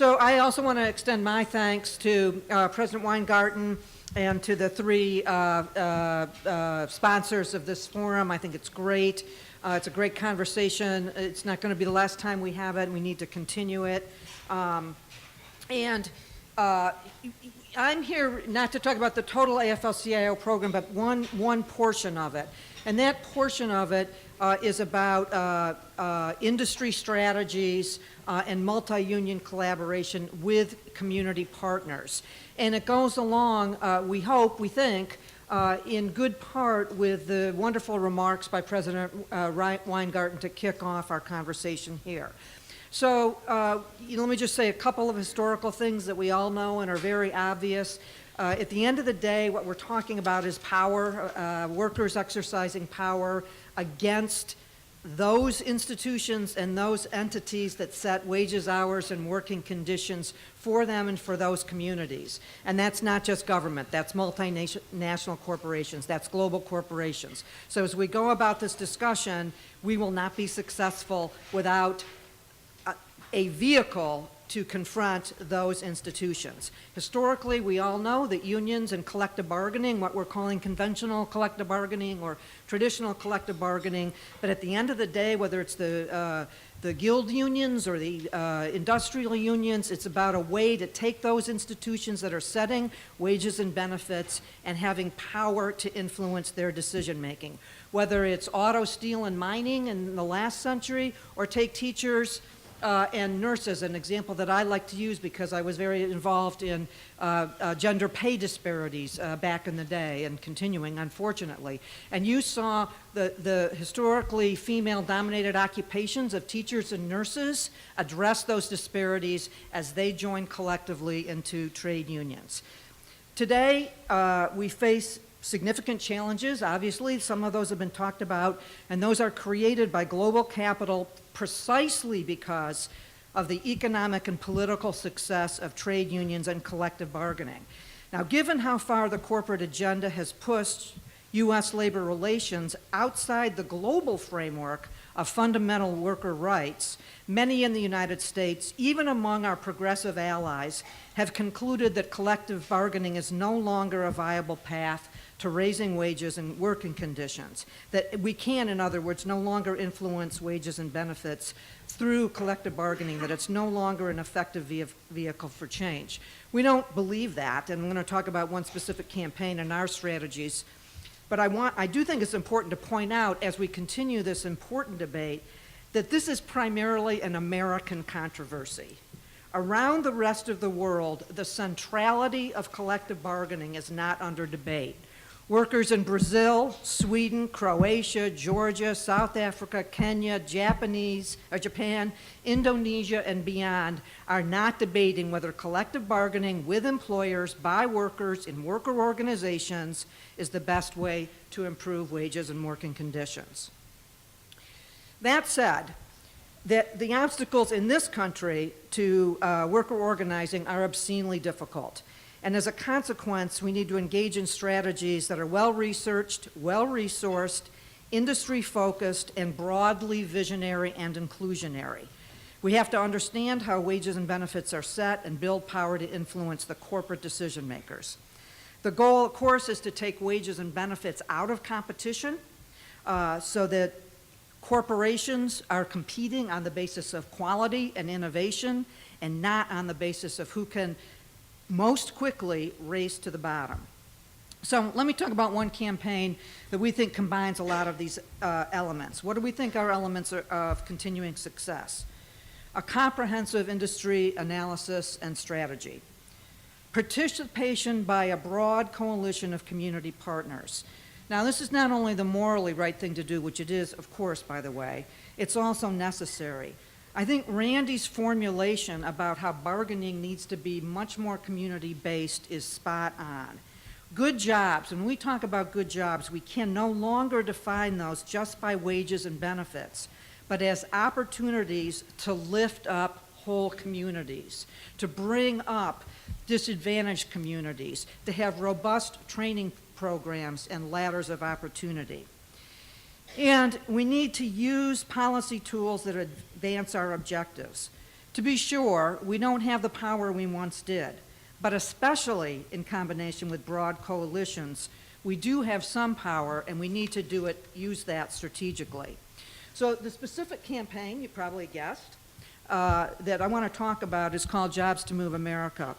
So I also want to extend my thanks to President Weingarten and to the three sponsors of this forum. I think it's great. It's a great conversation. It's not going to be the last time we have it. We need to continue it. I'm here not to talk about the total AFL-CIO program, but one portion of it. And that portion of it is about industry strategies and multi-union collaboration with community partners. And it goes along, we hope, we think, in good part with the wonderful remarks by President Weingarten to kick off our conversation here. So let me just say a couple of historical things that we all know and are very obvious. At the end of the day, what we're talking about is power, workers exercising power against those institutions and those entities that set wages, hours, and working conditions for them and for those communities. And that's not just government, that's multinational corporations, that's global corporations. So as we go about this discussion, we will not be successful without a vehicle to confront those institutions. Historically, we all know that unions and collective bargaining, what we're calling conventional collective bargaining or traditional collective bargaining, but at the end of the day, whether it's the guild unions or the industrial unions, it's about a way to take those institutions that are setting wages and benefits and having power to influence their decision making. Whether it's auto, steel, and mining in the last century, or take teachers and nurses, an example that I like to use because I was very involved in gender pay disparities back in the day and continuing, unfortunately. And you saw the historically female-dominated occupations of teachers and nurses address those disparities as they joined collectively into trade unions. Today, we face significant challenges. Obviously, some of those have been talked about, and those are created by global capital precisely because of the economic and political success of trade unions and collective bargaining. Now, given how far the corporate agenda has pushed U.S. labor relations outside the global framework of fundamental worker rights, many in the United States, even among our progressive allies, have concluded that collective bargaining is no longer a viable path to raising wages and working conditions, that we can, in other words, no longer influence wages and benefits through collective bargaining, that it's no longer an effective vehicle for change. We don't believe that, and I'm going to talk about one specific campaign and our strategies, but I do think it's important to point out as we continue this important debate that this is primarily an American controversy. Around the rest of the world, the centrality of collective bargaining is not under debate. Workers in Brazil, Sweden, Croatia, Georgia, South Africa, Kenya, Japan, Indonesia, and beyond are not debating whether collective bargaining with employers by workers in worker organizations is the best way to improve wages and working conditions. That said, the obstacles in this country to worker organizing are obscenely difficult. And as a consequence, we need to engage in strategies that are well-researched, well-resourced, industry-focused, and broadly visionary and inclusionary. We have to understand how wages and benefits are set and build power to influence the corporate decision makers. The goal, of course, is to take wages and benefits out of competition so that corporations are competing on the basis of quality and innovation and not on the basis of who can most quickly race to the bottom. So let me talk about one campaign that we think combines a lot of these elements. What do we think are elements of continuing success? A comprehensive industry analysis and strategy. Participation by a broad coalition of community partners. Now, this is not only the morally right thing to do, which it is, of course, by the way, it's also necessary. I think Randy's formulation about how bargaining needs to be much more community-based is spot on. Good jobs, when we talk about good jobs, we can no longer define those just by wages and benefits, but as opportunities to lift up whole communities, to bring up disadvantaged communities, to have robust training programs and ladders of opportunity. And we need to use policy tools that advance our objectives. To be sure, we don't have the power we once did, but especially in combination with broad coalitions, we do have some power, and we need to use that strategically. So the specific campaign, you probably guessed, that I want to talk about is called Jobs to Move America.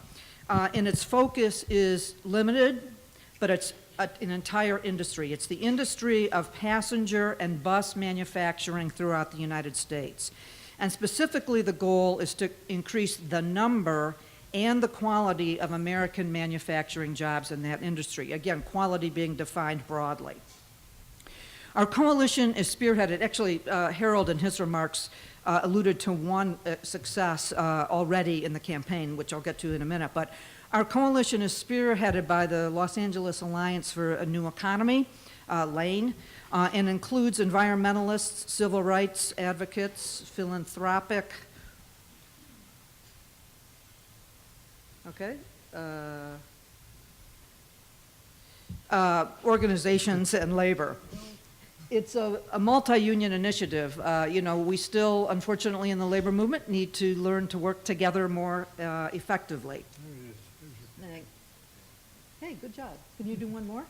And its focus is limited, but it's an entire industry. It's the industry of passenger and bus manufacturing throughout the United States. And specifically, the goal is to increase the number and the quality of American manufacturing jobs in that industry. Again, quality being defined broadly. Our coalition is spearheaded, actually, Harold in his remarks alluded to one success already in the campaign, which I'll get to in a minute, but our coalition is spearheaded by the Los Angeles Alliance for a New Economy, LANE, and includes environmentalists, civil rights advocates, philanthropic, organizations and labor. It's a multi-union initiative. You know, we still, unfortunately, in the labor movement, need to learn to work together more effectively. Hey, good job. Can you do one more?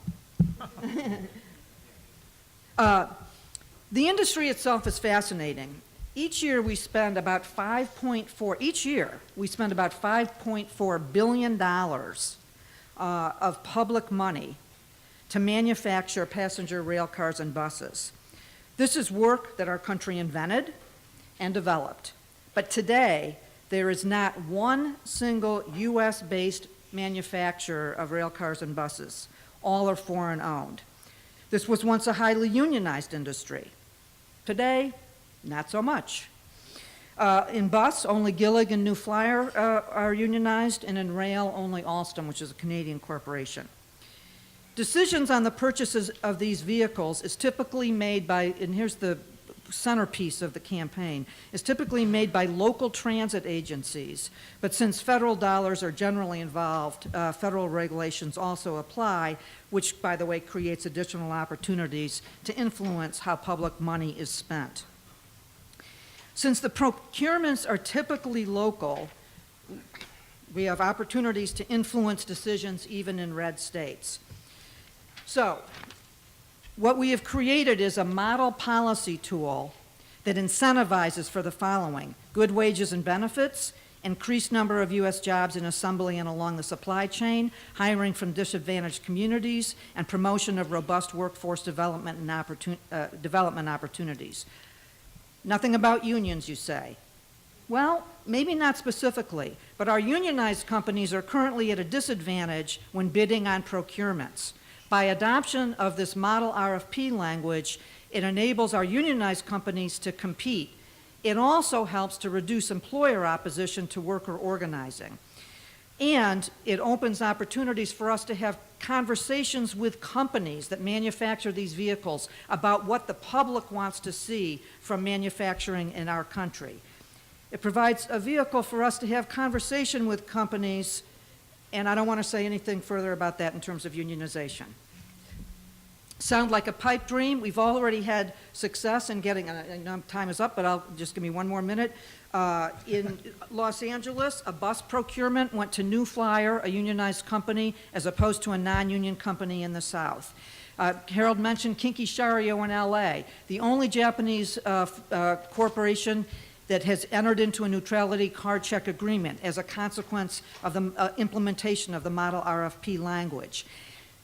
The industry itself is fascinating. Each year we spend about $5.4 billion of public money to manufacture passenger rail cars and buses. This is work that our country invented and developed. But today, there is not one single US-based manufacturer of rail cars and buses. All are foreign owned. This was once a highly unionized industry. Today, not so much. In bus, only Gillig and New Flyer are unionized, and in rail, only Alstom, which is a Canadian corporation. Decisions on the purchases of these vehicles is typically made by, and here's the centerpiece of the campaign, is typically made by local transit agencies. But since federal dollars are generally involved, federal regulations also apply, which, by the way, creates additional opportunities to influence how public money is spent. Since the procurements are typically local, we have opportunities to influence decisions even in red states. So, what we have created is a model policy tool that incentivizes for the following: good wages and benefits, increased number of U.S. jobs in assembly and along the supply chain, hiring from disadvantaged communities, and promotion of robust workforce development and development opportunities. Nothing about unions, you say. Well, maybe not specifically, but our unionized companies are currently at a disadvantage when bidding on procurements. By adoption of this model RFP language, it enables our unionized companies to compete. It also helps to reduce employer opposition to worker organizing. And it opens opportunities for us to have conversations with companies that manufacture these vehicles about what the public wants to see from manufacturing in our country. It provides a vehicle for us to have conversation with companies, and I don't want to say anything further about that in terms of unionization. Sound like a pipe dream? We've already had success in getting, I know time is up, but I'll just give me one more minute. In Los Angeles, a bus procurement went to New Flyer, a unionized company, as opposed to a non-union company in the South. Harold mentioned Kinki Shario in LA, the only Japanese corporation that has entered into a neutrality card check agreement as a consequence of the implementation of the model RFP language.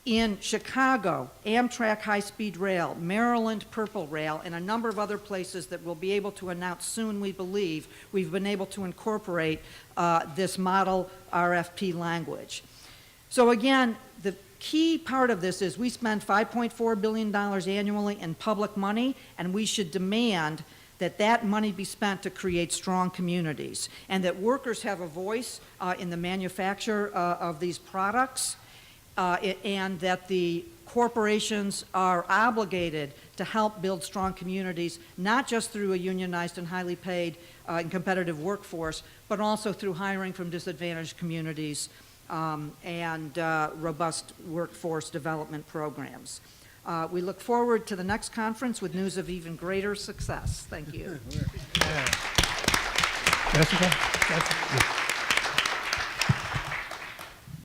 In Chicago, Amtrak High-Speed Rail, Maryland Purple Rail, and a number of other places that we'll be able to announce soon, we believe, we've been able to incorporate this model RFP language. So again, the key part of this is we spend $5.4 billion annually in public money, and we should demand that that money be spent to create strong communities, and that workers have a voice in the manufacture of these products, and that the corporations are obligated to help build strong communities, not just through a unionized and highly paid and competitive workforce, but also through hiring from disadvantaged communities and robust workforce development programs. We look forward to the next conference with news of even greater success. Thank you. Jessica? Jessica?